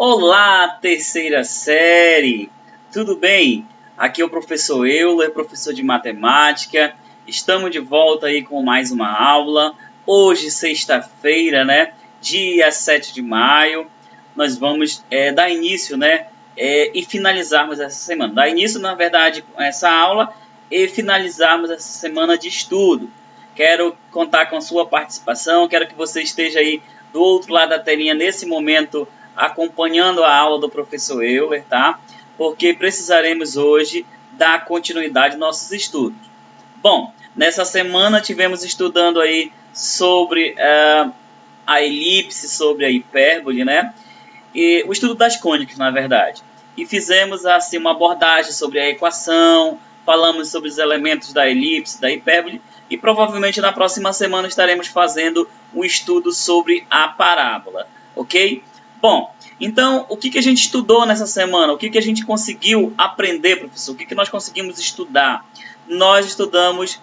Olá, terceira série! Tudo bem? Aqui é o professor Euler, professor de matemática. Estamos de volta aí com mais uma aula. Hoje, sexta-feira, né? Dia 7 de maio. Nós vamos dar início, né? E finalizarmos essa semana. Dar início, na verdade, com essa aula e finalizarmos essa semana de estudo. Quero contar com a sua participação. Quero que você esteja aí do outro lado da telinha nesse momento, acompanhando a aula do professor Euler, tá? Porque precisaremos hoje dar continuidade aos nossos estudos. Bom, nessa semana tivemos estudando aí sobre a elipse, sobre a hipérbole, né? E o estudo das cônicas, na verdade. E fizemos assim uma abordagem sobre a equação, falamos sobre os elementos da elipse, da hipérbole, e provavelmente na próxima semana estaremos fazendo um estudo sobre a parábola, ok? Bom, então, o que a gente estudou nessa semana? O que a gente conseguiu aprender, professor? O que nós conseguimos estudar? Nós estudamos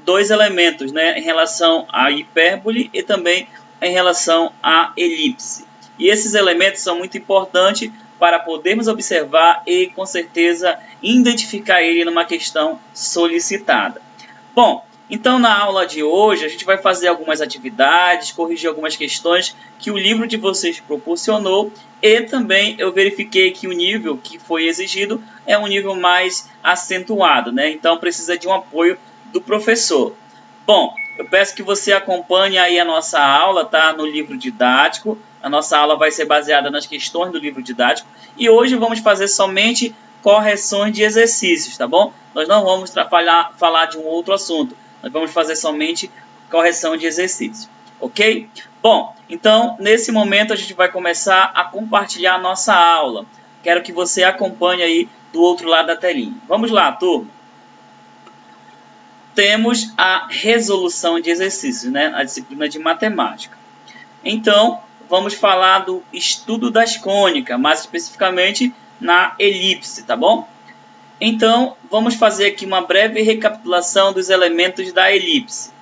dois elementos, né, em relação à hipérbole e também em relação à elipse. E esses elementos são muito importantes para podermos observar e, com certeza, identificar ele numa questão solicitada. Bom, então na aula de hoje a gente vai fazer algumas atividades, corrigir algumas questões que o livro de vocês proporcionou e também eu verifiquei que o nível que foi exigido é um nível mais acentuado, né? Então precisa de um apoio do professor. Bom, eu peço que você acompanhe aí a nossa aula, tá? No livro didático. A nossa aula vai ser baseada nas questões do livro didático e hoje vamos fazer somente correções de exercícios, tá bom? Nós não vamos falar de um outro assunto. Nós vamos fazer somente correção de exercício, ok? Bom, então, nesse momento a gente vai começar a compartilhar a nossa aula. Quero que você acompanhe aí do outro lado da telinha. Vamos lá, turma. Temos a resolução de exercícios, né? A disciplina de matemática. Então, vamos falar do estudo das cônicas, mais especificamente na elipse, tá bom? Então, vamos fazer aqui uma breve recapitulação dos elementos da elipse.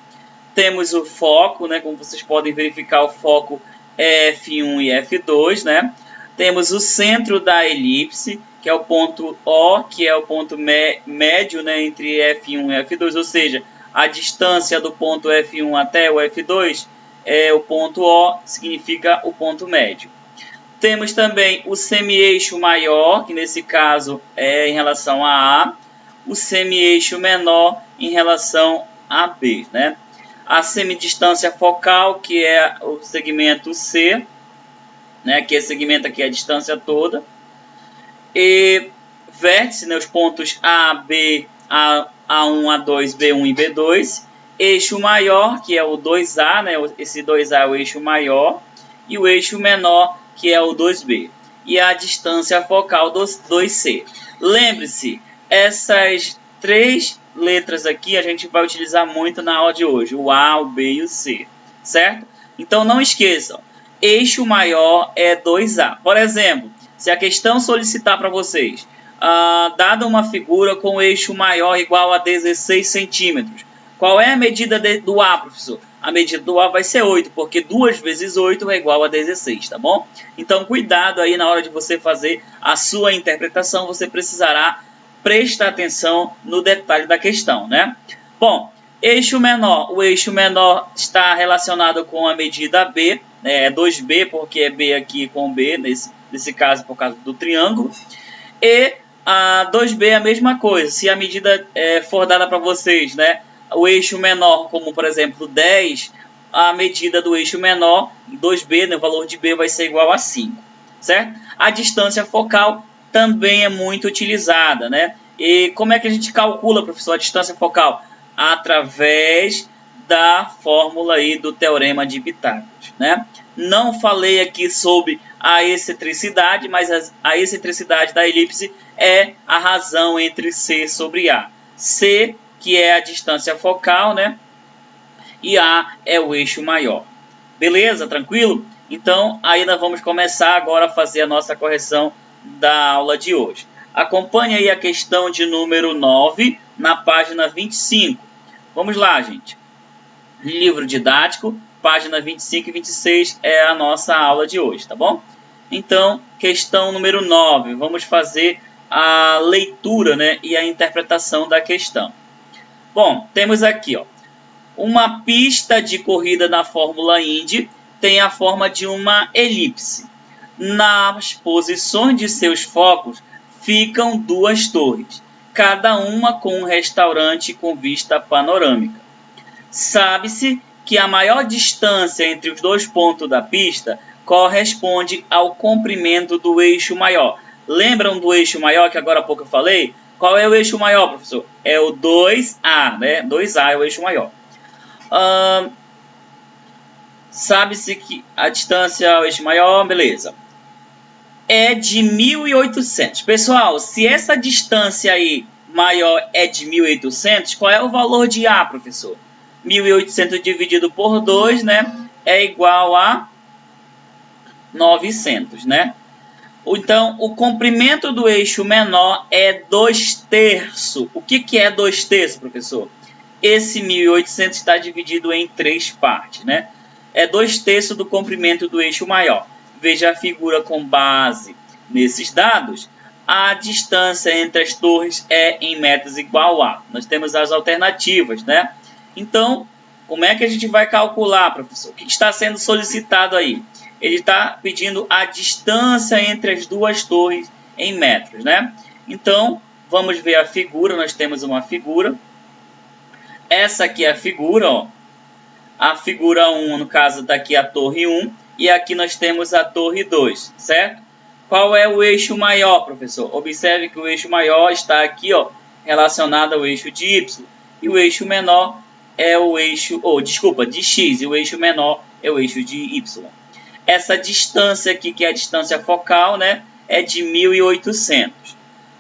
Temos o foco, né? Como vocês podem verificar, o foco é F1 e F2, né? Temos o centro da elipse, que é o ponto O, que é o ponto médio, né, entre F1 e F2, ou seja, a distância do ponto F1 até o F2 é o ponto O, significa o ponto médio. Temos também o semi-eixo maior, que nesse caso é em relação a A, o semi-eixo menor em relação a B, né? A semidistância focal, que é o segmento C, né? Que esse segmento aqui é a distância toda. E vértice, né? Os pontos A, B, A1, A2, B1 e B2. Eixo maior, que é o 2A, né? Esse 2A é o eixo maior. E o eixo menor, que é o 2B. E a distância focal do 2C. Lembre-se, essas três letras aqui a gente vai utilizar muito na aula de hoje. O A, o B e o C. Certo? Então não esqueçam. Eixo maior é 2A. Por exemplo, se a questão solicitar para vocês, dada uma figura com eixo maior igual a 16 centímetros, qual é a medida do A, professor? A medida do A vai ser 8, porque 2 vezes 8 é igual a 16, tá bom? Então, cuidado aí na hora de você fazer a sua interpretação, você precisará prestar atenção no detalhe da questão, né? Bom, eixo menor. O eixo menor está relacionado com a medida B, né? É 2B, porque é B aqui com B, nesse caso por causa do triângulo. E a 2B é a mesma coisa. Se a medida for dada para vocês, né? O eixo menor, como por exemplo 10, a medida do eixo menor, 2B, né, o valor de B vai ser igual a 5, certo? A distância focal também é muito utilizada, né? E como é que a gente calcula, professor, a distância focal? Através da fórmula aí do teorema de Pitágoras, né? Não falei aqui sobre a excentricidade, mas a excentricidade da elipse é a razão entre C sobre A. C, que é a distância focal, né? E A é o eixo maior. Beleza? Tranquilo? Então, aí nós vamos começar agora a fazer a nossa correção da aula de hoje. Acompanhe aí a questão de número 9, na página 25. Vamos lá, gente. Livro didático, página 25 e 26 é a nossa aula de hoje, tá bom? Então, questão número 9, vamos fazer a leitura, né, e a interpretação da questão. Bom, temos aqui, ó, uma pista de corrida na Fórmula Indy tem a forma de uma elipse. Nas posições de seus focos ficam duas torres, cada uma com um restaurante com vista panorâmica. Sabe-se que a maior distância entre os dois pontos da pista corresponde ao comprimento do eixo maior. Lembram do eixo maior que agora há pouco eu falei? Qual é o eixo maior, professor? É o 2A, né? 2A é o eixo maior. Sabe-se que a distância ao eixo maior, beleza, é de 1.800. Pessoal, se essa distância aí maior é de 1.800, qual é o valor de A, professor? 1.800 dividido por 2, né, é igual a 900, né? Então, o comprimento do eixo menor é 2/3. O que é 2/3, professor? Esse 1.800 está dividido em 3 partes, né? É 2/3 do comprimento do eixo maior. Veja a figura com base nesses dados. A distância entre as torres é em metros igual a. Nós temos as alternativas, né? Então, como é que a gente vai calcular, professor? O que está sendo solicitado aí? Ele está pedindo a distância entre as duas torres em metros, né? Então, vamos ver a figura. Nós temos uma figura. Essa aqui é a figura, ó. A figura 1, no caso, daqui a torre 1. E aqui nós temos a torre 2, certo? Qual é o eixo maior, professor? Observe que o eixo maior está aqui, ó, relacionado ao eixo de Y. E o eixo menor é o eixo, de X. E o eixo menor é o eixo de Y. Essa distância aqui, que é a distância focal, né, é de 1.800.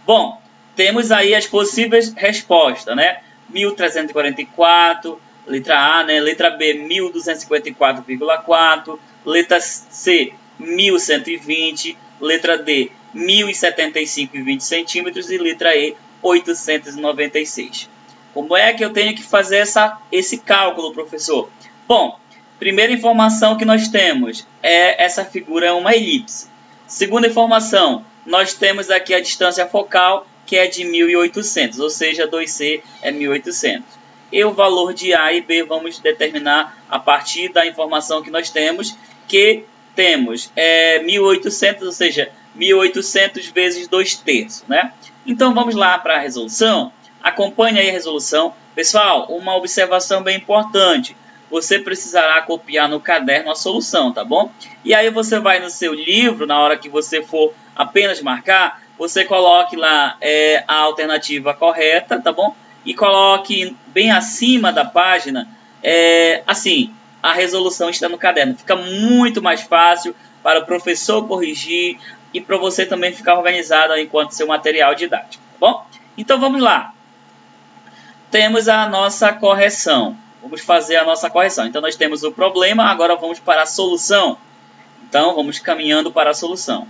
Bom, temos aí as possíveis respostas, né? 1.344, letra A, né? Letra B, 1.254,4. Letra C, 1.120. Letra D, 1.075,20 centímetros. E letra E, 896. Como é que eu tenho que fazer esse cálculo, professor? Bom, primeira informação que nós temos é essa figura é uma elipse. Segunda informação, nós temos aqui a distância focal, que é de 1.800, ou seja, 2C é 1.800. E o valor de A e B vamos determinar a partir da informação que nós temos, que temos 1.800, ou seja, 1.800 vezes 2/3, né? Então vamos lá para a resolução. Acompanhe aí a resolução. Pessoal, uma observação bem importante. Você precisará copiar no caderno a solução, tá bom? E aí você vai no seu livro, na hora que você for apenas marcar, você coloque lá a alternativa correta, tá bom? E coloque bem acima da página, assim, a resolução está no caderno. Fica muito mais fácil para o professor corrigir e para você também ficar organizado enquanto seu material didático, tá bom? Então vamos lá. Temos a nossa correção. Vamos fazer a nossa correção. Então, nós temos o problema, agora vamos para a solução. Então, vamos caminhando para a solução.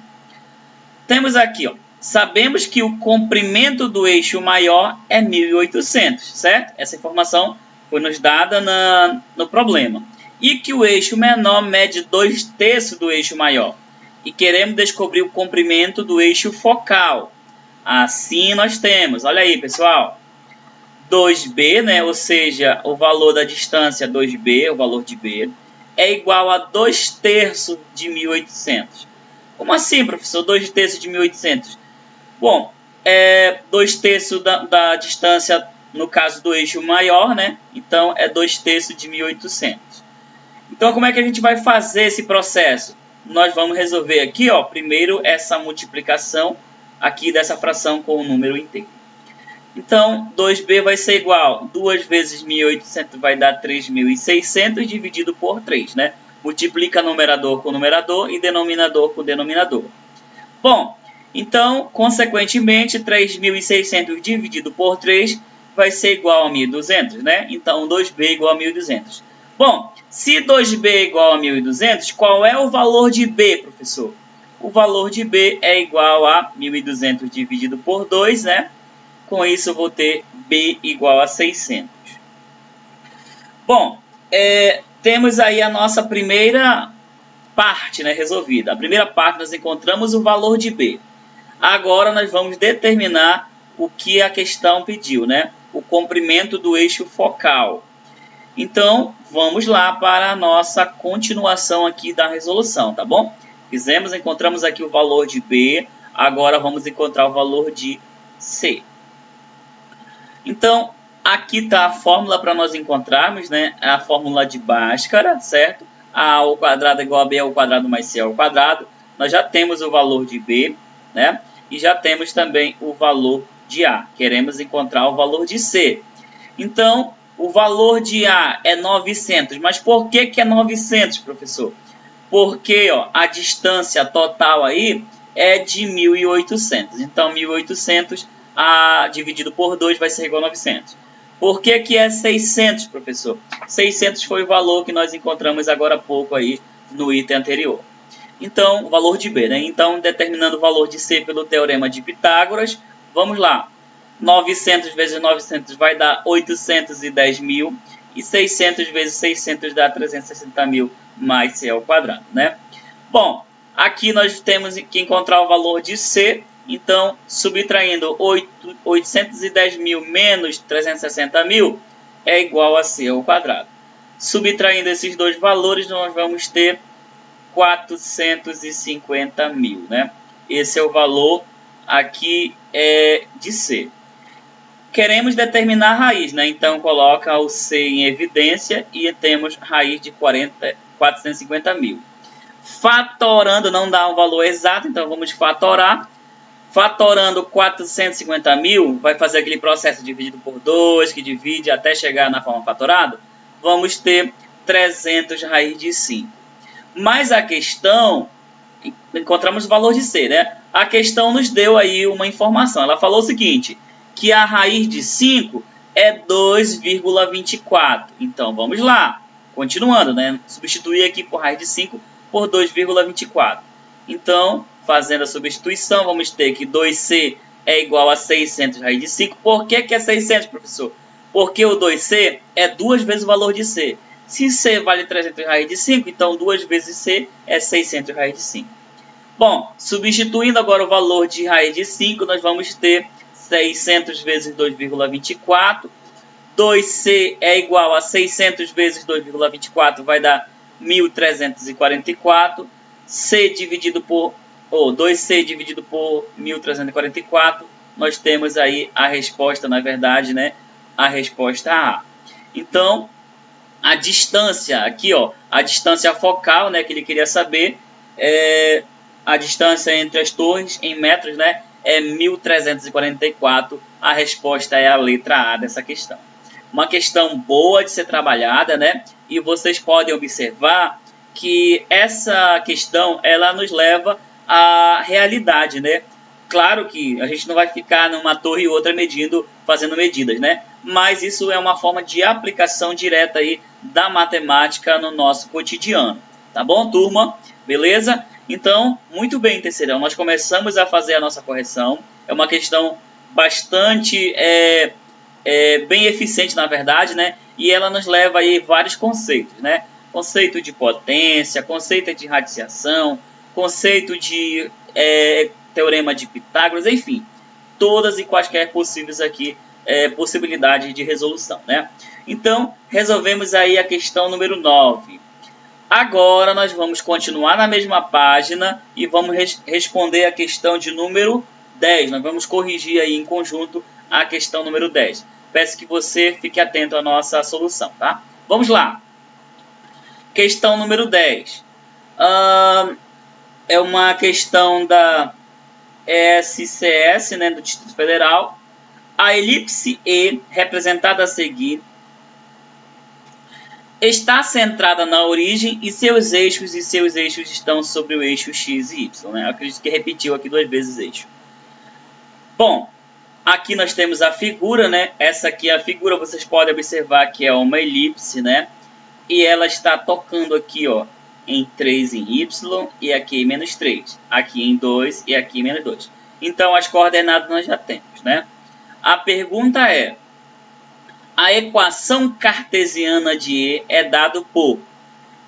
Temos aqui, ó, sabemos que o comprimento do eixo maior é 1.800, certo? Essa informação foi nos dada no problema. E que o eixo menor mede 2/3 do eixo maior. E queremos descobrir o comprimento do eixo focal. Assim, nós temos, olha aí, pessoal. 2B, né, ou seja, o valor da distância 2B, o valor de B, é igual a 2/3 de 1.800. Como assim, professor, 2/3 de 1.800? Bom, 2/3 da distância, no caso do eixo maior, né? Então, é 2/3 de 1.800. Então, como é que a gente vai fazer esse processo? Nós vamos resolver aqui, ó, primeiro essa multiplicação aqui dessa fração com o número inteiro. Então, 2B vai ser igual, 2 vezes 1.800 vai dar 3.600 dividido por 3, né? Multiplica numerador com numerador e denominador com denominador. Bom, então, consequentemente, 3.600 dividido por 3 vai ser igual a 1.200, né? Então, 2B igual a 1.200. Bom, se 2B é igual a 1.200, qual é o valor de B, professor? O valor de B é igual a 1.200 dividido por 2, né? Com isso, eu vou ter B igual a 600. Bom, temos aí a nossa primeira parte, né, resolvida. A primeira parte nós encontramos o valor de B. Agora nós vamos determinar o que a questão pediu, né? O comprimento do eixo focal. Então, vamos lá para a nossa continuação aqui da resolução, tá bom? Encontramos aqui o valor de B, agora vamos encontrar o valor de C. Então, aqui está a fórmula para nós encontrarmos, né? A fórmula de Bhaskara, certo? A ao quadrado é igual a B ao quadrado mais C ao quadrado. Nós já temos o valor de B, né? E já temos também o valor de A. Queremos encontrar o valor de C. Então, o valor de A é 900. Mas por que é 900, professor? Porque ó, a distância total aí é de 1.800. Então, 1.800 dividido por 2 vai ser igual a 900. Por que é 600, professor? 600 foi o valor que nós encontramos agora há pouco aí no item anterior. Então, o valor de B, né? Então, determinando o valor de C pelo teorema de Pitágoras, vamos lá. 900 vezes 900 vai dar 810.000 e 600 vezes 600 dá 360.000 mais C ao quadrado, né? Bom, aqui nós temos que encontrar o valor de C, então subtraindo 810.000 menos 360.000 é igual a C ao quadrado. Subtraindo esses dois valores nós vamos ter 450.000, né? Esse é o valor aqui de C. Queremos determinar a raiz, né? Então coloca o C em evidência e temos raiz de 450.000. Fatorando não dá um valor exato, então vamos fatorar. Fatorando 450.000, vai fazer aquele processo dividido por 2, que divide até chegar na forma fatorada. Vamos ter 300 raiz de 5. Mas a questão, encontramos o valor de C, né? A questão nos deu aí uma informação. Ela falou o seguinte, que a raiz de 5 é 2,24. Então, vamos lá. Continuando, né? Substituir aqui por raiz de 5 por 2,24. Então, fazendo a substituição, vamos ter que 2C é igual a 600 raiz de 5. Por que é 600, professor? Porque o 2C é 2 vezes o valor de C. Se C vale 300 raiz de 5, então 2 vezes C é 600 raiz de 5. Bom, substituindo agora o valor de raiz de 5, nós vamos ter 600 vezes 2,24. 2C é igual a 600 vezes 2,24, vai dar 1.344. C dividido por 2C dividido por 1.344, nós temos aí a resposta, na verdade, né? A resposta A. Então, a distância aqui, ó, a distância focal, né, que ele queria saber, a distância entre as torres em metros, né, é 1.344. A resposta é a letra A dessa questão. Uma questão boa de ser trabalhada, né? E vocês podem observar que essa questão ela nos leva à realidade, né? Claro que a gente não vai ficar numa torre e outra fazendo medidas, né? Mas isso é uma forma de aplicação direta aí da matemática no nosso cotidiano. Tá bom, turma? Beleza? Então, muito bem, terceirão. Nós começamos a fazer a nossa correção. É uma questão bastante bem eficiente, na verdade, né? E ela nos leva aí vários conceitos, né? Conceito de potência, conceito de radiciação, conceito de teorema de Pitágoras, enfim, todas e quaisquer possíveis aqui possibilidades de resolução, né? Então, resolvemos aí a questão número 9. Agora nós vamos continuar na mesma página e vamos responder a questão de número 10. Nós vamos corrigir aí em conjunto a questão número 10. Peço que você fique atento à nossa solução, tá? Vamos lá. Questão número 10. É uma questão da SCS, né, do Distrito Federal. A elipse E, representada a seguir, está centrada na origem e seus eixos estão sobre o eixo x e y. Né? Eu acredito que repetiu aqui 2 vezes eixo. Bom, aqui nós temos a figura, né? Essa aqui é a figura, vocês podem observar que é uma elipse, né? E ela está tocando aqui, ó, em 3 em y e aqui em menos 3. Aqui em 2 e aqui em menos 2. Então, as coordenadas nós já temos, né? A pergunta é: a equação cartesiana de E é dado por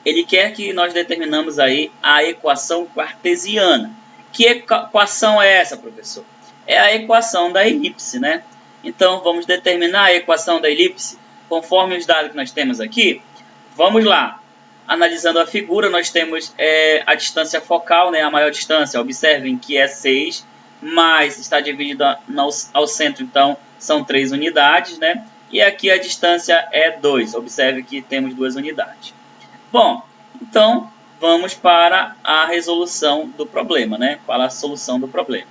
ele quer que nós determinamos aí a equação cartesiana. Que equação é essa, professor? É a equação da elipse, né? Então, vamos determinar a equação da elipse conforme os dados que nós temos aqui. Vamos lá. Analisando a figura, nós temos a distância focal, né? A maior distância. Observem que é 6, mas está dividida ao centro, então são 3 unidades, né? E aqui a distância é 2. Observe que temos 2 unidades. Bom, então vamos para a resolução do problema, né? Para a solução do problema.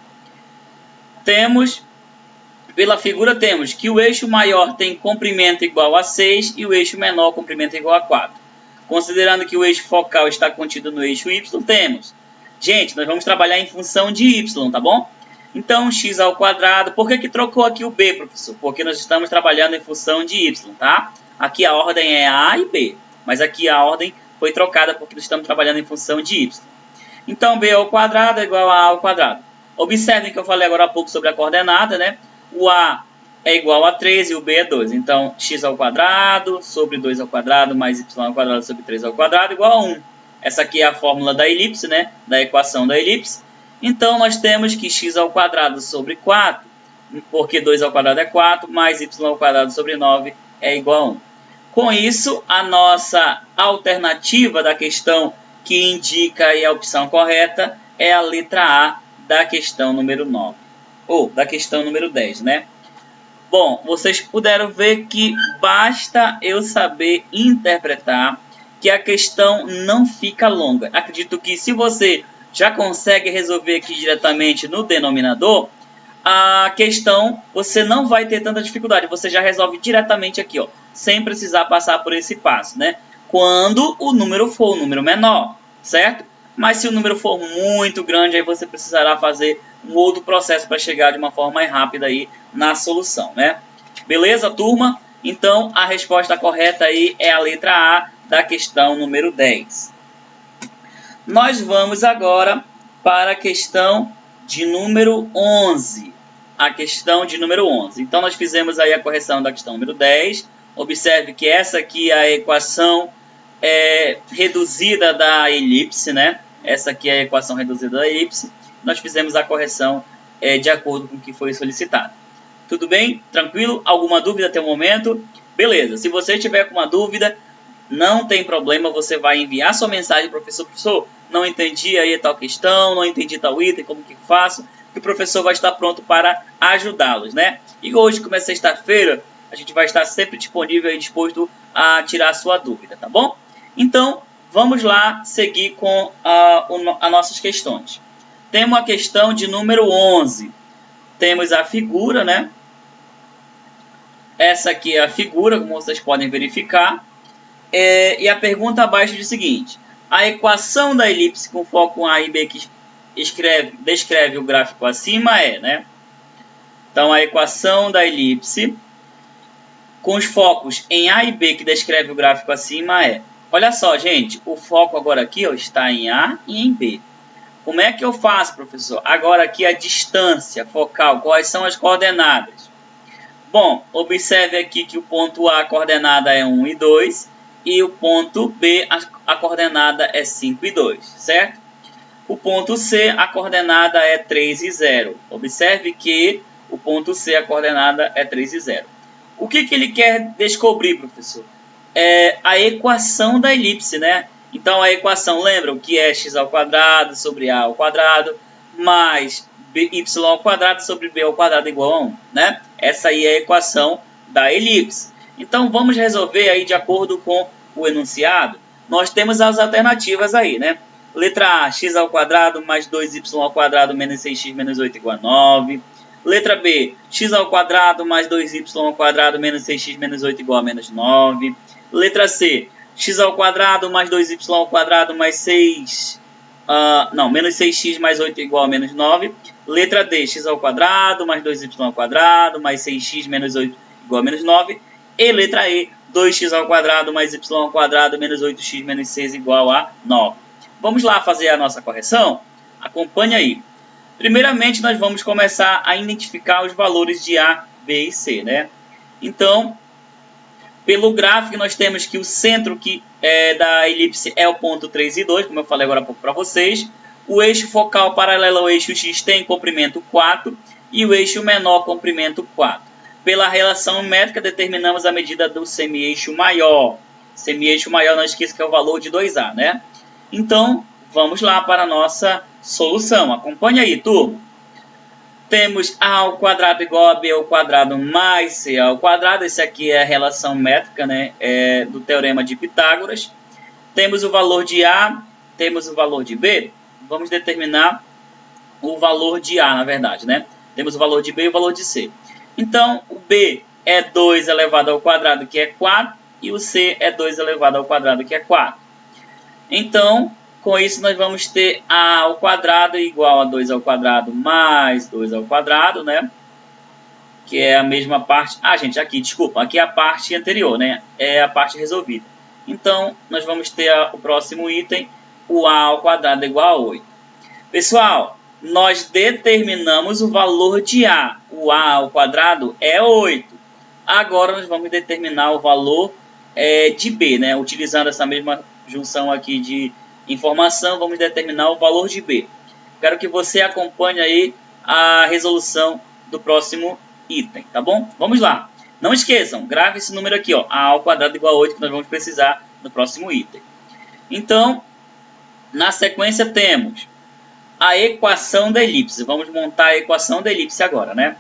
Pela figura temos que o eixo maior tem comprimento igual a 6 e o eixo menor comprimento igual a 4. Considerando que o eixo focal está contido no eixo y, temos. Gente, nós vamos trabalhar em função de y, tá bom? Então, x ao quadrado. Por que trocou aqui o b, professor? Porque nós estamos trabalhando em função de y, tá? Aqui a ordem é a e b, mas aqui a ordem foi trocada porque nós estamos trabalhando em função de y. Então, b ao quadrado é igual a a ao quadrado. Observem que eu falei agora há pouco sobre a coordenada, né? O a é igual a 3 e o b é 2. Então, x ao quadrado sobre 2 ao quadrado mais y ao quadrado sobre 3 ao quadrado igual a 1. Essa aqui é a fórmula da elipse, né? Da equação da elipse. Então, nós temos que x ao quadrado sobre 4, porque 2 ao quadrado é 4, mais y ao quadrado sobre 9 é igual a 1. Com isso, a nossa alternativa da questão que indica aí a opção correta é a letra A da questão número 9. Ou da questão número 10, né? Bom, vocês puderam ver que basta eu saber interpretar que a questão não fica longa. Acredito que se você já consegue resolver aqui diretamente no denominador, a questão você não vai ter tanta dificuldade. Você já resolve diretamente aqui, ó, sem precisar passar por esse passo, né? Quando o número for um número menor, certo? Mas se o número for muito grande, aí você precisará fazer um outro processo para chegar de uma forma mais rápida aí na solução, né? Beleza, turma? Então, a resposta correta aí é a letra A da questão número 10. Nós vamos agora para a questão de número 11. A questão de número 11. Então, nós fizemos aí a correção da questão número 10. Observe que essa aqui é a equação reduzida da elipse, né? Essa aqui é a equação reduzida da elipse. Nós fizemos a correção de acordo com o que foi solicitado. Tudo bem? Tranquilo? Alguma dúvida até o momento? Beleza. Se você tiver com uma dúvida, não tem problema. Você vai enviar sua mensagem, professor, não entendi aí tal questão, não entendi tal item, como que faço? Que o professor vai estar pronto para ajudá-los, né? E hoje, como é sexta-feira, a gente vai estar sempre disponível e disposto a tirar a sua dúvida, tá bom? Então, vamos lá seguir com as nossas questões. Temos a questão de número 11. Temos a figura, né? Essa aqui é a figura, como vocês podem verificar. E a pergunta abaixo diz o seguinte. A equação da elipse com foco A e B que descreve o gráfico acima é, né? Então, a equação da elipse com os focos em A e B que descreve o gráfico acima é. Olha só, gente, o foco agora aqui ó, está em A e em B. Como é que eu faço, professor? Agora aqui a distância focal, quais são as coordenadas? Bom, observe aqui que o ponto A, a coordenada é 1 e 2, e o ponto B, a coordenada é 5 e 2, certo? O ponto C, a coordenada é 3 e 0. Observe que o ponto C, a coordenada é 3 e 0. O que ele quer descobrir, professor? É a equação da elipse, né? Então, a equação, lembram que é x ao quadrado sobre a ao quadrado mais y ao quadrado sobre b ao quadrado igual a 1, né? Essa aí é a equação da elipse. Então, vamos resolver aí de acordo com o enunciado. Nós temos as alternativas aí, né? Letra A, x ao quadrado mais 2y ao quadrado menos 6x menos 8 igual a 9. Letra B, x ao quadrado mais 2y ao quadrado menos 6x menos 8 igual a menos 9. Letra C, x ao quadrado mais 2y ao quadrado mais 6... menos 6x mais 8 igual a menos 9. Letra D, x ao quadrado mais 2y ao quadrado mais 6x menos 8 igual a menos 9. E letra E, 2x ao quadrado mais y ao quadrado menos 8x menos 6 igual a 9. Vamos lá fazer a nossa correção? Acompanhe aí. Primeiramente, nós vamos começar a identificar os valores de A, B e C, né? Então, Pelo gráfico, nós temos que o centro da elipse é o ponto 3 e 2, como eu falei agora há pouco para vocês. O eixo focal paralelo ao eixo X tem comprimento 4 e o eixo menor comprimento 4. Pela relação métrica, determinamos a medida do semi-eixo maior. Semi-eixo maior, não esqueça que é o valor de 2A, né? Então, vamos lá para a nossa solução. Acompanhe aí, turma. Temos A ao quadrado igual a B ao quadrado mais C ao quadrado. Esse aqui é a relação métrica, né? Do teorema de Pitágoras. Temos o valor de A, temos o valor de B. Vamos determinar o valor de A, na verdade, né? Temos o valor de B e o valor de C. Então, o B é 2 elevado ao quadrado, que é 4, e o C é 2 elevado ao quadrado, que é 4. Então, com isso, nós vamos ter A ao quadrado igual a 2 ao quadrado mais 2 ao quadrado, né? Que é a mesma parte... Ah, gente, aqui, desculpa, aqui é a parte anterior, né? É a parte resolvida. Então, nós vamos ter o próximo item, o A ao quadrado igual a 8. Pessoal, nós determinamos o valor de A. O A ao quadrado é 8. Agora, nós vamos determinar o valor de B, né? Utilizando essa mesma junção aqui de informação, vamos determinar o valor de B. Quero que você acompanhe aí a resolução do próximo item, tá bom? Vamos lá. Não esqueçam, grave esse número aqui, ó, A ao quadrado igual a 8, que nós vamos precisar no próximo item. Então, na sequência temos a equação da elipse. Vamos montar a equação da elipse agora, né?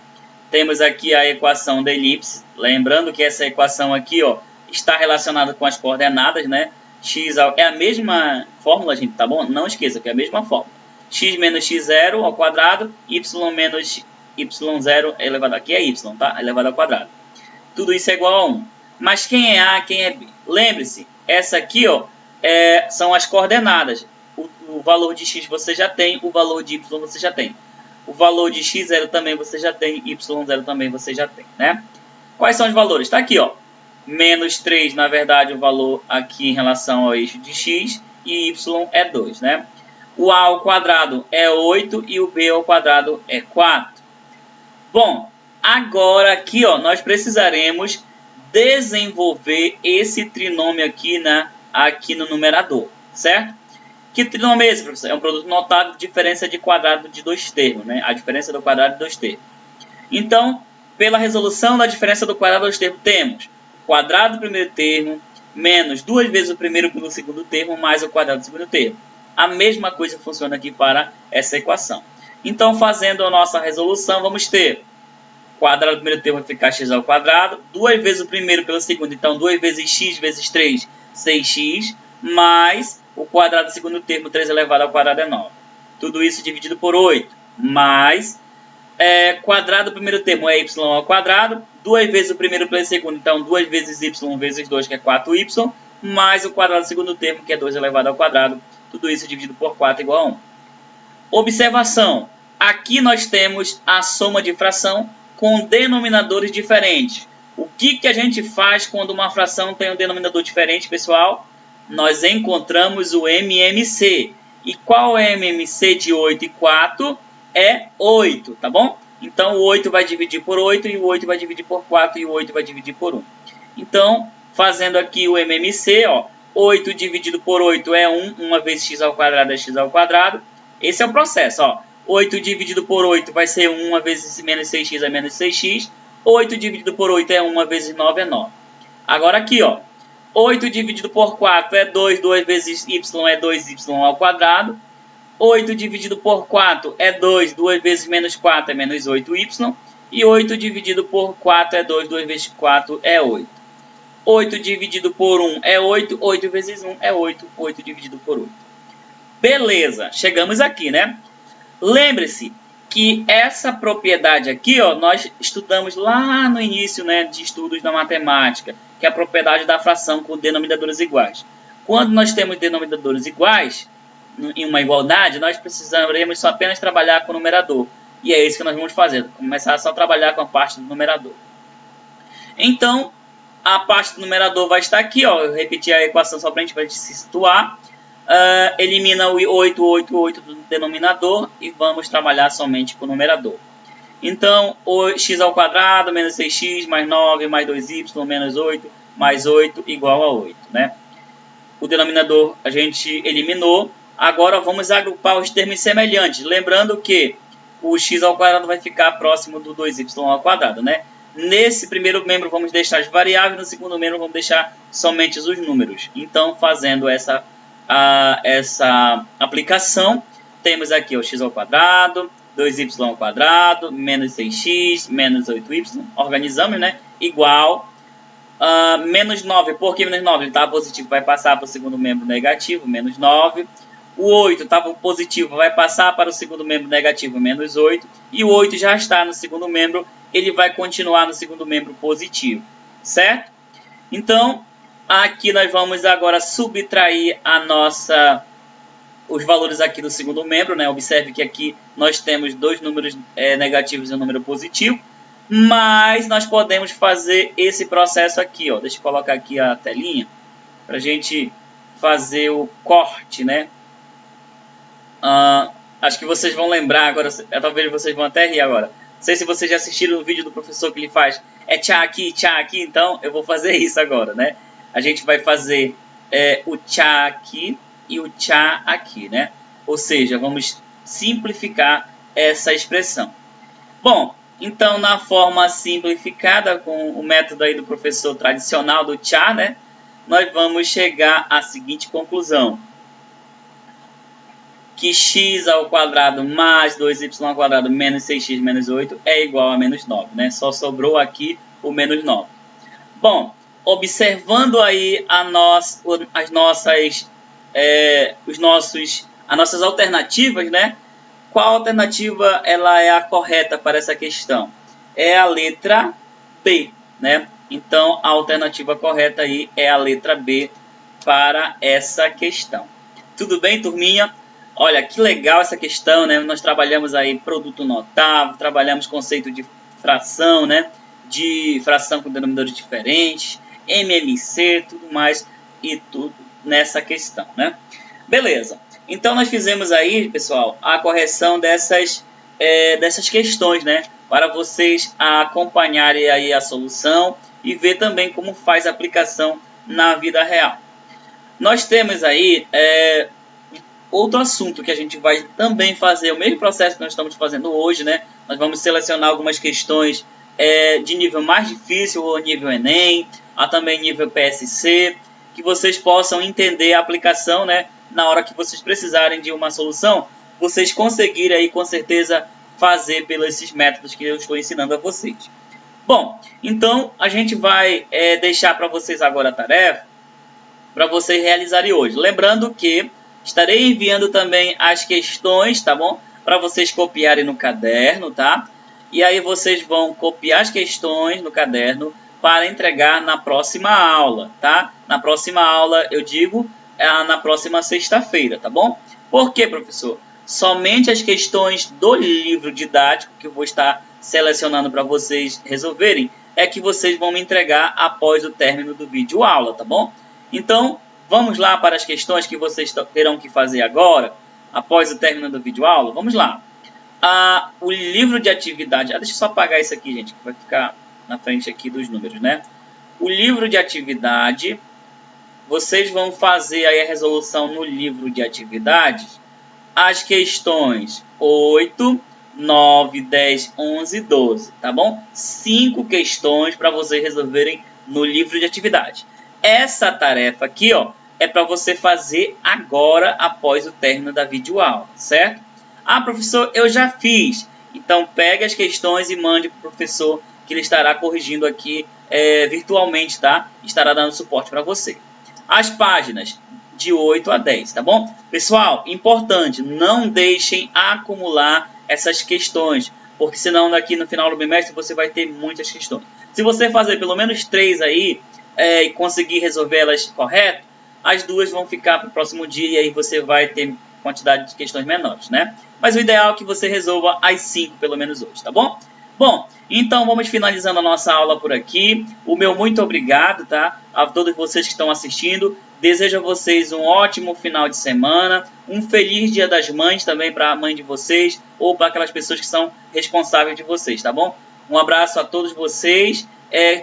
Temos aqui a equação da elipse. Lembrando que essa equação aqui, ó, está relacionada com as coordenadas, né? X é a mesma fórmula, gente, tá bom? Não esqueça que é a mesma fórmula. X menos x0 ao quadrado, y menos y0 elevado aqui é y, tá? Elevado ao quadrado. Tudo isso é igual a 1. Mas quem é A, quem é B? Lembre-se, essa aqui, ó, são as coordenadas. O valor de x você já tem, o valor de y você já tem. O valor de x0 também você já tem, y0 também você já tem, né? Quais são os valores? Está aqui, ó. Menos 3, na verdade, o valor aqui em relação ao eixo de x, e y é 2, né? O A ao quadrado é 8 e o B ao quadrado é 4. Bom, agora aqui, ó, nós precisaremos desenvolver esse trinômio aqui, aqui no numerador, certo? Que trinômio é esse, professor? É um produto notável de diferença de quadrado de 2 termos, né? A diferença do quadrado de 2 termos. Então, pela resolução da diferença do quadrado de 2 termos, temos o quadrado do primeiro termo menos 2 vezes o primeiro pelo segundo termo mais o quadrado do segundo termo. A mesma coisa funciona aqui para essa equação. Então, fazendo a nossa resolução, vamos ter o quadrado do primeiro termo vai ficar x ao quadrado, 2 vezes o primeiro pelo segundo, então 2 vezes x vezes 3, 6x, mais o quadrado do segundo termo, 3 elevado ao quadrado é 9. Tudo isso dividido por 8, mais quadrado do primeiro termo é y ao quadrado, 2 vezes o primeiro pelo segundo, então 2 vezes y vezes 2, que é 4y, mais o quadrado do segundo termo, que é 2 elevado ao quadrado, tudo isso dividido por 4 igual a 1. Observação, aqui nós temos a soma de fração com denominadores diferentes. O que a gente faz quando uma fração tem um denominador diferente, pessoal? Nós encontramos o MMC. E qual é o MMC de 8 e 4? É 8, tá bom? Então, o 8 vai dividir por 8, e o 8 vai dividir por 4, e o 8 vai dividir por 1. Então, fazendo aqui o MMC, ó, 8 dividido por 8 é 1, 1 vezes x ao quadrado é x ao quadrado. Esse é o processo, ó. 8 dividido por 8 vai ser 1 vezes menos 6x é menos 6x. 8 dividido por 8 é 1 vezes 9 é 9. Agora aqui, ó. 8 dividido por 4 é 2, 2 vezes y é 2y ao quadrado. 8 dividido por 4 é 2, 2 vezes menos 4 é menos 8y. E 8 dividido por 4 é 2, 2 vezes 4 é 8. 8 dividido por 1 é 8, 8 vezes 1 é 8, 8 dividido por 8. Beleza, chegamos aqui, né? Lembre-se que essa propriedade aqui, ó, nós estudamos lá no início, né, de estudos da matemática, que é a propriedade da fração com denominadores iguais. Quando nós temos denominadores iguais, em uma igualdade, nós precisaremos só apenas trabalhar com o numerador. E é isso que nós vamos fazer, começar só a trabalhar com a parte do numerador. Então, a parte do numerador vai estar aqui, ó, eu repeti a equação só para a gente se situar. Elimina o 8, 8, 8 do denominador e vamos trabalhar somente com o numerador. Então, o x ao quadrado menos 6x mais 9 mais 2y menos 8 mais 8 igual a 8, né? O denominador a gente eliminou. Agora vamos agrupar os termos semelhantes. Lembrando que o x ao quadrado vai ficar próximo do 2y ao quadrado, né? Nesse primeiro membro vamos deixar as variáveis, no segundo membro vamos deixar somente os números. Então, fazendo essa aplicação, temos aqui o x ao quadrado, 2y ao quadrado, menos 6x, menos 8y, organizamos, né? Igual menos 9, por que menos 9? Ele estava positivo, vai passar para o segundo membro negativo, menos 9. O 8 estava positivo, vai passar para o segundo membro negativo, menos 8. E o 8 já está no segundo membro, ele vai continuar no segundo membro positivo, certo? Então, aqui nós vamos agora subtrair os valores aqui do segundo membro, né? Observe que aqui nós temos dois números negativos e um número positivo. Mas nós podemos fazer esse processo aqui, ó. Deixa eu colocar aqui a telinha para a gente fazer o corte, né? Acho que vocês vão lembrar agora, talvez vocês vão até rir agora. Não sei se vocês já assistiram o vídeo do professor que ele faz tchá aqui, então eu vou fazer isso agora, né? A gente vai fazer o tchá aqui e o tchá aqui, né? Ou seja, vamos simplificar essa expressão. Bom, então, na forma simplificada, com o método aí do professor tradicional do tchá, né, nós vamos chegar à seguinte conclusão. Que x ao quadrado mais 2y ao quadrado menos 6x menos 8 é igual a menos 9, né? Só sobrou aqui o menos 9. Bom, observando aí as nossas alternativas, né? Qual alternativa ela é a correta para essa questão? É a letra B, né? Então, a alternativa correta aí é a letra B para essa questão. Tudo bem, turminha? Olha, que legal essa questão, né? Nós trabalhamos aí produto notável, trabalhamos conceito de fração, né? De fração com denominadores diferentes, MMC, tudo mais e tudo nessa questão, né? Beleza. Então, nós fizemos aí, pessoal, a correção dessas questões, né? Para vocês acompanharem aí a solução e ver também como faz a aplicação na vida real. Nós temos aí outro assunto que a gente vai também fazer, o mesmo processo que nós estamos fazendo hoje, né? Nós vamos selecionar algumas questões de nível mais difícil, ou nível Enem, também nível PSC, que vocês possam entender a aplicação, né? Na hora que vocês precisarem de uma solução, vocês conseguirem aí com certeza fazer pelos esses métodos que eu estou ensinando a vocês. Bom, então a gente vai deixar para vocês agora a tarefa para vocês realizarem hoje. Lembrando que estarei enviando também as questões, tá bom? Para vocês copiarem no caderno, tá? E aí vocês vão copiar as questões no caderno para entregar na próxima aula, tá? Na próxima aula, eu digo, na próxima sexta-feira, tá bom? Por quê, professor? Somente as questões do livro didático que eu vou estar selecionando para vocês resolverem é que vocês vão me entregar após o término do vídeo aula, tá bom? Então, vamos lá para as questões que vocês terão que fazer agora, após o término do vídeo aula. Vamos lá. O livro de atividade... deixa eu só apagar isso aqui, gente, que vai ficar na frente aqui dos números, né? O livro de atividade... Vocês vão fazer aí a resolução no livro de atividades, as questões 8, 9, 10, 11 e 12, tá bom? 5 questões para vocês resolverem no livro de atividade. Essa tarefa aqui, ó, é para você fazer agora, após o término da videoaula, certo? Professor, eu já fiz. Então, pegue as questões e mande para o professor, que ele estará corrigindo aqui virtualmente, tá? Estará dando suporte para você. As páginas de 8 a 10, tá bom? Pessoal, importante, não deixem acumular essas questões, porque senão daqui no final do bimestre você vai ter muitas questões. Se você fazer pelo menos 3 aí e conseguir resolver elas correto, as 2 vão ficar para o próximo dia e aí você vai ter quantidade de questões menores, né? Mas o ideal é que você resolva as 5 pelo menos hoje, tá bom? Bom, então vamos finalizando a nossa aula por aqui. O meu muito obrigado, tá? A todos vocês que estão assistindo. Desejo a vocês um ótimo final de semana, um feliz Dia das Mães também para a mãe de vocês ou para aquelas pessoas que são responsáveis de vocês, tá bom? Um abraço a todos vocês,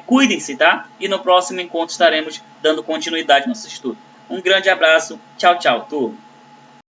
cuidem-se, tá? E no próximo encontro estaremos dando continuidade ao nosso estudo. Um grande abraço, tchau, tchau, turma!